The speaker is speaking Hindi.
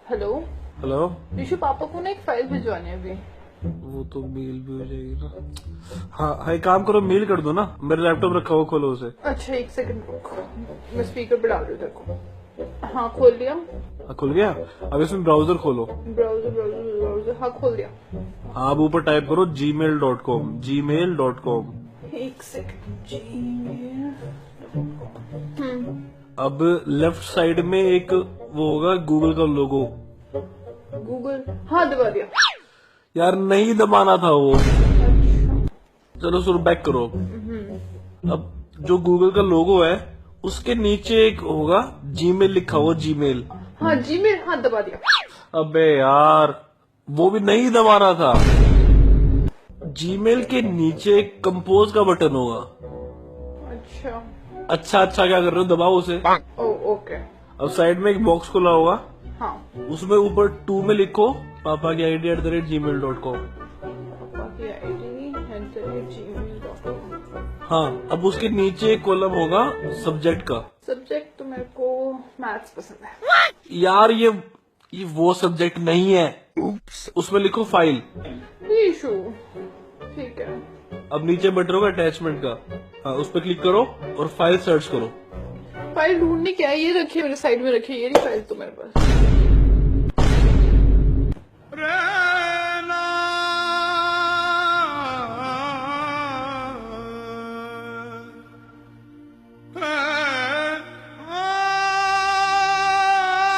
Hello hello. ऋषु, पापा को ना एक फाइल भिजवानी है अभी। वो तो मेल भी हो जाएगी ना। हाँ, एक काम करो, मेल कर दो ना। मेरे लैपटॉप रखा हुआ, खोलो उसे। अच्छा एक सेकंड रुको, मैं स्पीकर पे डाल रही हूँ तेरे को। हाँ खोल दिया। हाँ, खुल गया। अब इसमें ब्राउजर खोलो। ब्राउजर ब्राउजर ब्राउजर, हाँ खोल दिया। हाँ, अब ऊपर टाइप करो gmail.com। एक सेकंड जी। अब लेफ्ट साइड में एक वो होगा गूगल का लोगो। गूगल, हाँ दबा दिया। यार नहीं दबाना था वो। चलो सुनो, बैक करो। अब जो गूगल का लोगो है उसके नीचे एक होगा जीमेल लिखा हुआ, जीमेल। हाँ जीमेल, हाँ दबा दिया। अबे यार, वो भी नहीं दबाना था। जीमेल के नीचे एक कंपोज का बटन होगा। अच्छा अच्छा अच्छा, क्या कर रहे हो, दबाओ उसे। ओ ओके। अब साइड में एक बॉक्स खुला होगा, हाँ उसमें ऊपर 2 में लिखो पापा की ID@gmail.com। पापा की ID@gmail.com। हाँ, अब उसके नीचे एक कॉलम होगा सब्जेक्ट का। सब्जेक्ट तो मेरे को मैथ्स पसंद है। यार ये वो सब्जेक्ट नहीं है। उसमें लिखो फाइल। ऋषु ठीक है। अब नीचे बटन होगा अटैचमेंट का। हाँ, उस पर क्लिक करो और फाइल सर्च करो। फाइल ढूंढने क्या है, ये रखिए मेरे साइड में रखिए, ये रही फाइल तो मेरे पास।